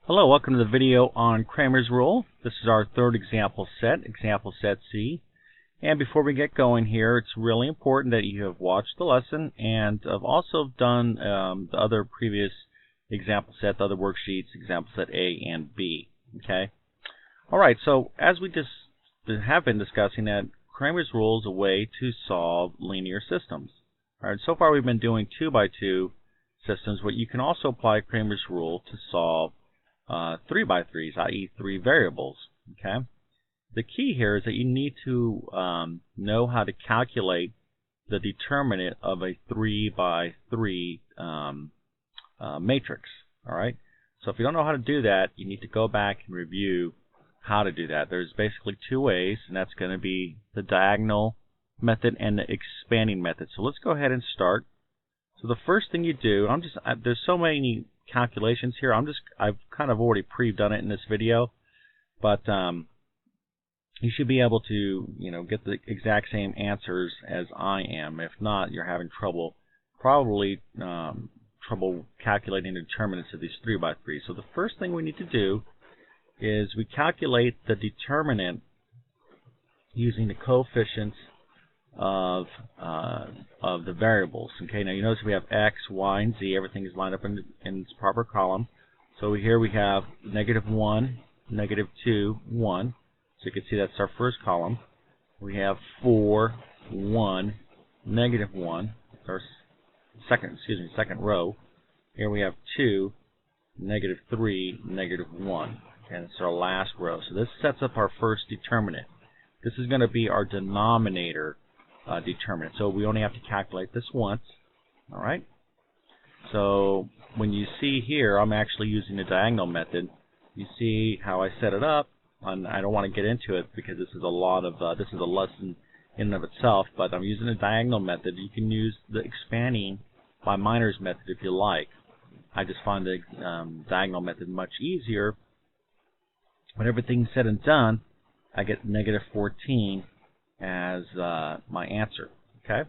Hello, welcome to the video on Cramer's rule. This is our third example set C. And before we get going here, it's really important that you have watched the lesson and have also done the other previous example set, the other worksheets, example set A and B. Okay. All right. So as we just have been discussing, that Cramer's rule is a way to solve linear systems. All right. So far we've been doing 2x2 systems, but you can also apply Cramer's rule to solve 3x3s, i.e. 3 variables. Okay. The key here is that you need to know how to calculate the determinant of a 3x3 matrix. All right. So if you don't know how to do that, you need to go back and review how to do that. There's basically two ways, and that's going to be the diagonal method and the expanding method. So let's go ahead and start. So the first thing you do, there's so many calculations here. I've kind of already pre-done it in this video, but you should be able to, get the exact same answers as I am. If not, you're having trouble, probably trouble calculating the determinants of these 3x3. So the first thing we need to do is we calculate the determinant using the coefficients of the variables. Okay, now you notice we have x, y, and z. Everything is lined up in its proper column. So here we have -1, -2, 1. So you can see that's our first column. We have 4, 1, -1. That's our second row. Here we have 2, -3, -1. And it's our last row. So this sets up our first determinant. This is going to be our denominator determinant. So we only have to calculate this once. All right. So when you see here, I'm actually using the diagonal method. You see how I set it up. And I don't want to get into it because this is a lesson in and of itself. But I'm using the diagonal method. You can use the expanding by minors method if you like. I just find the diagonal method much easier. When everything's said and done, I get -14 as my answer. Okay,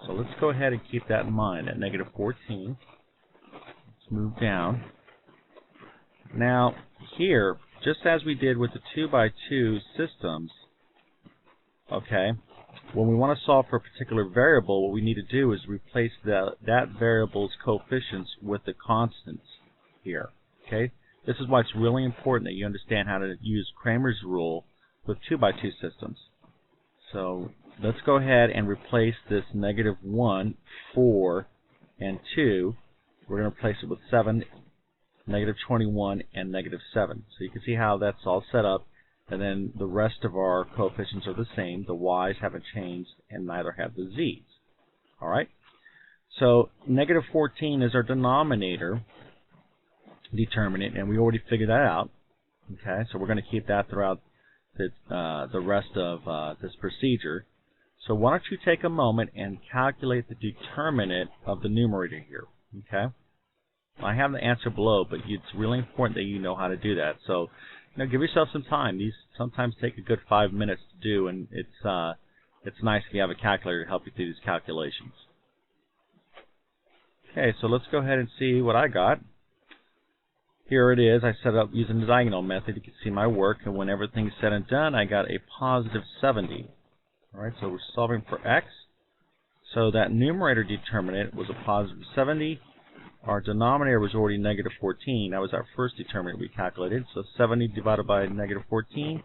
so let's go ahead and keep that in mind at -14. Let's move down. Now here, just as we did with the 2x2 systems, okay, when we want to solve for a particular variable, what we need to do is replace that variable's coefficients with the constants here. Okay, this is why it's really important that you understand how to use Cramer's rule with 2x2 systems. So let's go ahead and replace this -1, 4, and 2. We're going to replace it with 7, -21, and -7. So you can see how that's all set up. And then the rest of our coefficients are the same. The y's haven't changed, and neither have the z's. All right. So -14 is our denominator determinant, and we already figured that out. Okay. So we're going to keep that throughout the rest of this procedure. So why don't you take a moment and calculate the determinant of the numerator here. Okay. I have the answer below, but it's really important that you know how to do that. So give yourself some time. These sometimes take a good 5 minutes to do, and it's nice if you have a calculator to help you through these calculations. Okay, so let's go ahead and see what I got. Here it is. I set up using the diagonal method. You can see my work, and when everything's said and done, I got a +70. All right, so we're solving for x. So that numerator determinant was a +70. Our denominator was already -14. That was our first determinant we calculated. So 70 divided by -14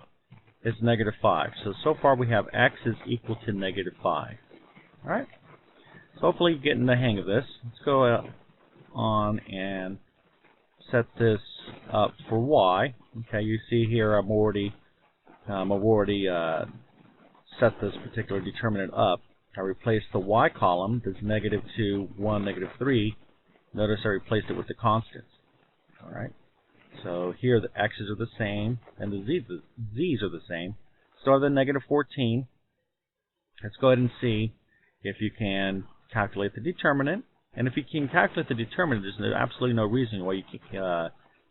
is -5. So far we have x is equal to -5. All right. So hopefully you're getting the hang of this. Let's go on and set this up for y. Okay, you see here I've already set this particular determinant up. I replaced the y column, this -2, 1, -3. Notice I replaced it with the constants. All right. So here the x's are the same and the z's are the same. Start at -14. Let's go ahead and see if you can calculate the determinant. And if you can calculate the determinant, there's absolutely no reason why you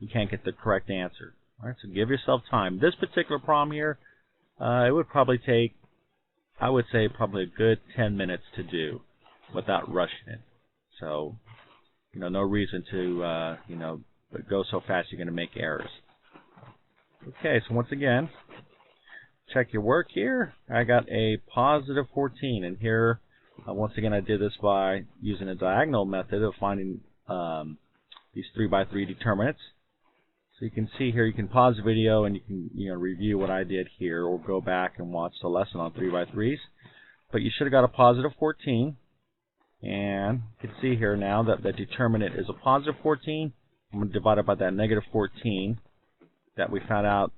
can't get the correct answer. All right, so give yourself time. This particular problem here, it would probably take, I would say, probably a good 10 minutes to do without rushing it. So, no reason to, but go so fast you're going to make errors. Okay, so once again, check your work here. I got a positive 14, and here, once again, I did this by using a diagonal method of finding these 3x3 determinants. So you can see here, you can pause the video and you can review what I did here, or go back and watch the lesson on 3x3s. But you should have got a positive 14, and you can see here now that the determinant is a positive 14. I'm going to divide it by that negative 14 that we found out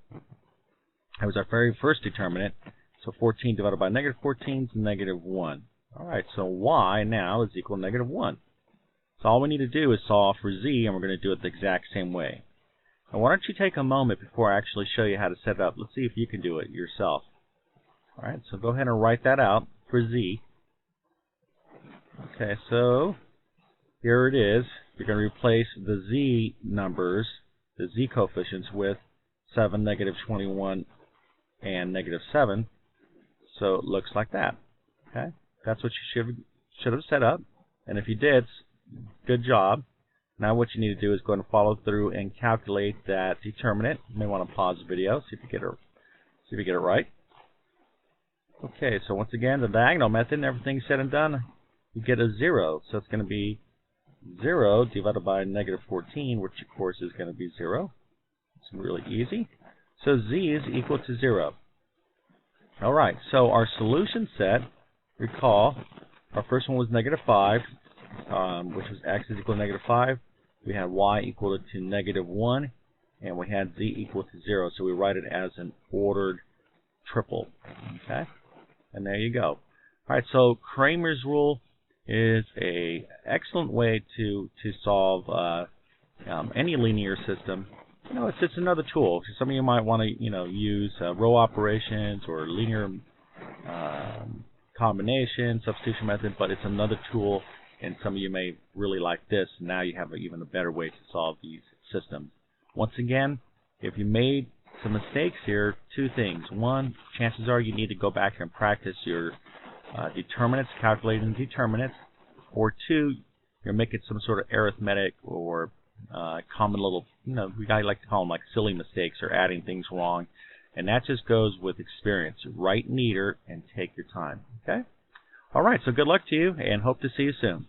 that was our very first determinant. So 14 divided by negative 14 is negative 1. Alright, so y now is equal to negative 1. So all we need to do is solve for z, and we're going to do it the exact same way. Now why don't you take a moment before I actually show you how to set it up. Let's see if you can do it yourself. Alright, so go ahead and write that out for z. Okay, so here it is. You're going to replace the z numbers, the z coefficients, with 7, negative 21, and negative 7. So it looks like that. Okay, that's what you should have set up. And if you did, good job. Now what you need to do is go ahead and follow through and calculate that determinant. You may want to pause the video, see if you get it right. Okay, so once again, the diagonal method, and everything's said and done, you get a 0. So it's going to be 0 divided by negative 14, which of course is going to be 0. It's really easy. So z is equal to 0. Alright, so our solution set, recall, our first one was negative 5, which was x is equal to negative 5. We had y equal to negative 1, and we had z equal to 0. So we write it as an ordered triple. Okay, and there you go. Alright, so Cramer's rule is an excellent way to solve any linear system. It's just another tool. Some of you might want to use row operations or linear combination, substitution method, but it's another tool, and some of you may really like this. Now you have even a better way to solve these systems. Once again, if you made some mistakes here, two things. One, chances are you need to go back and practice your determinants, calculating determinants. Or two, you're making some sort of arithmetic or common little, we like to call them like silly mistakes, or adding things wrong. And that just goes with experience. Write neater and take your time. Okay? All right, so good luck to you, and hope to see you soon.